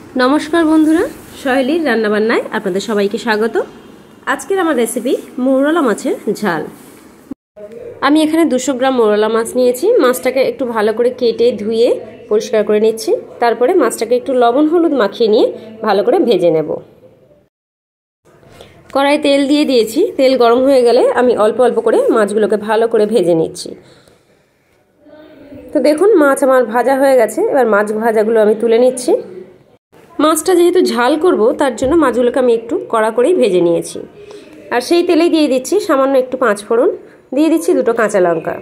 नमस्कार बंधुरा सहेलीर रान्नाबान्नाय आपनादेर सबाइके स्वागत। आजकेर आमार रेसिपि मौरला माछेर झाल। आमी एखाने 200 ग्राम मौरला माछ नियेछि। माछटाके एकटु भालो करे केटे धुए परिष्कार करे निচ্ছি। तारपरे माछटाके एकटु लवण हलुद माखिए निये भालो करे भेजे नेब। कड़ाई तेल दिए दिएछि। तेल गरम हये गेले आमी अल्प अल्प करे माछगुलोके भालो करे भेजे निচ্ছি। तो देखुन माछ आमार भाजा हये गेছে। एबार माछ भाजागुलो आमी तुले निচ্ছি। মাছটা যেহেতু ঝাল করব তার জন্য মাছগুলোকে আমি একটু কড়া করেই ভেজে নিয়েছি। আর সেই তেলেই দিয়ে দিচ্ছি সামান্য একটু পাঁচ ফোড়ন, দিয়ে দিচ্ছি দুটো কাঁচা লঙ্কা,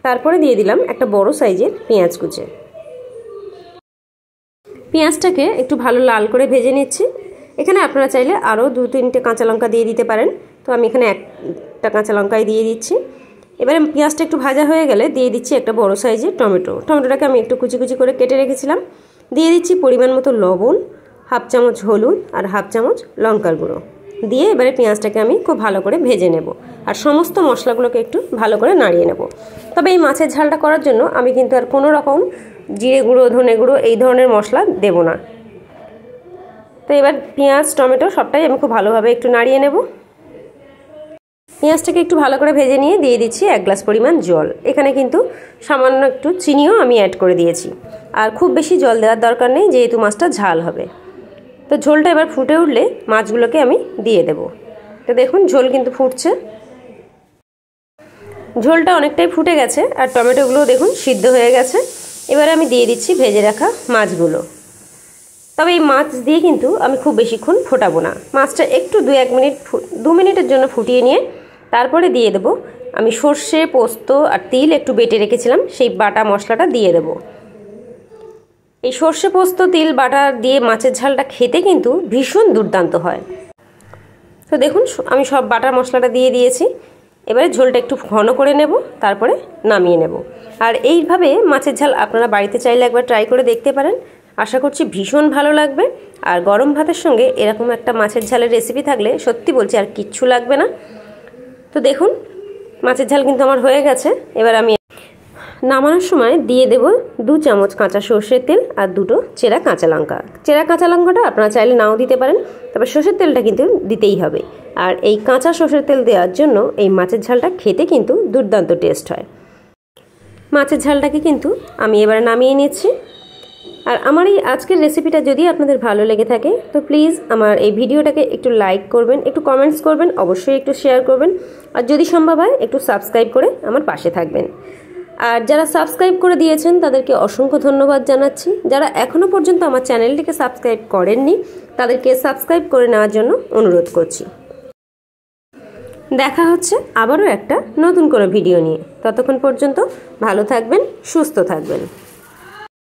তারপরে দিয়ে দিলাম একটা বড় সাইজের পেঁয়াজ কুচি। পেঁয়াজটাকে একটু ভালো লাল করে ভেজে নিচ্ছি। এখানে আপনারা চাইলে আরও 2-3টে কাঁচা লঙ্কা দিয়ে দিতে পারেন, তো আমি এখানে একটা কাঁচা লঙ্কাই দিয়ে দিচ্ছি। এবারে পেঁয়াজটা একটু ভাজা হয়ে গেলে দিয়ে দিচ্ছি একটা বড় সাইজের টমেটো। টমেটোটাকে আমি একটু কুচি কুচি করে কেটে রেখেছিলাম। দিয়ে দিচ্ছি পরিমাণ মতো লবণ, हाफ चामच हलुद और हाफ चामच लंकार गुঁড়ো दिए एबारे पेঁয়াজটাকে আমি खूब भालो करे भेजे नेब और समस्त मशलागुलोके एकटु भालो करे नाड़िये नेब। तबे এই মাছের ঝালটা করার জন্য আমি কিন্তু আর কোনো রকম জিরে গুঁড়ো ধনে গুঁড়ো এই ধরনের মশলা দেব না। তো এবার পেঁয়াজ টমেটো সবটাই আমি খুব ভালোভাবে একটু নাড়িয়ে নেব। পেঁয়াজটাকে একটু ভালো করে ভেজে নিয়ে দিয়ে দিচ্ছি 1 গ্লাস পরিমাণ জল। এখানে কিন্তু সামান্য একটু চিনিও আমি অ্যাড করে দিয়েছি। আর খুব বেশি জল দেওয়ার দরকার নেই যেহেতু মাছটা ঝাল হবে। তো ঝোলটা এবার ফুটে উঠলে মাছগুলোকে আমি দিয়ে দেব। তো দেখুন ঝোল কিন্তু ফুটছে। ঝোলটা অনেকটাই ফুটে গেছে আর টমেটোগুলো দেখুন সিদ্ধ হয়ে গেছে। এবারে আমি দিয়ে দিচ্ছি ভেজে রাখা মাছগুলো। তবে এই মাছ দিয়ে কিন্তু আমি খুব বেশিক্ষণ ফোটাবো না। মাছটা একটু 2 মিনিটের জন্য ফুটিয়ে নিয়ে তারপরে দিয়ে দেব আমি সর্ষে পোস্ত আর তিল একটু বেটে রেখেছিলাম, সেই বাটা মশলাটা দিয়ে দেব। এই সর্ষে পোস্ত তিল বাটা দিয়ে মাছের ঝালটা খেতে কিন্তু ভীষণ দুর্দান্ত হয়। তো দেখুন আমি সব বাটা মশলাটা দিয়ে দিয়েছি। এবারে ঝোলটা একটু ঘন করে নেব, তারপরে নামিয়ে নেব। আর এইভাবে মাছের ঝাল আপনারা বাড়িতে চাইলে একবার ট্রাই করে দেখতে পারেন। আশা করছি ভীষণ ভালো লাগবে। আর গরম ভাতের সঙ্গে এরকম একটা মাছের ঝালের রেসিপি থাকলে সত্যি বলছি আর কিচ্ছু লাগবে না। তো দেখুন মাছের ঝাল কিন্তু আমার হয়ে গেছে। এবার আমি নামানোর সময় দিয়ে দেব 2 চামচ কাঁচা সর্ষের তেল আর 2টো চেরা কাঁচা লঙ্কা। চেরা কাঁচা লঙ্কাটা আপনারা চাইলে নাও দিতে পারেন, তবে সর্ষের তেলটা কিন্তু দিতেই হবে। আর এই কাঁচা সর্ষের তেল দেওয়ার জন্য এই মাছের ঝালটা খেতে কিন্তু দুর্দান্ত টেস্ট হয়। মাছের ঝালটাকে কিন্তু আমি এবারে নামিয়ে নিচ্ছি। আর আমার এই আজকের রেসিপিটা যদি আপনাদের ভালো লেগে থাকে তো প্লিজ আমার এই ভিডিওটাকে একটু লাইক করবেন, একটু কমেন্টস করবেন, অবশ্যই একটু শেয়ার করবেন। আর যদি সম্ভব হয় একটু সাবস্ক্রাইব করে আমার পাশে থাকবেন। আর যারা সাবস্ক্রাইব করে দিয়েছেন তাদেরকে অসংখ্য ধন্যবাদ জানাচ্ছি। যারা এখনও পর্যন্ত আমার চ্যানেলটিকে সাবস্ক্রাইব করেননি তাদেরকে সাবস্ক্রাইব করে নেওয়ার জন্য অনুরোধ করছি। দেখা হচ্ছে আবারও একটা নতুন কোনো ভিডিও নিয়ে। ততক্ষণ পর্যন্ত ভালো থাকবেন, সুস্থ থাকবেন।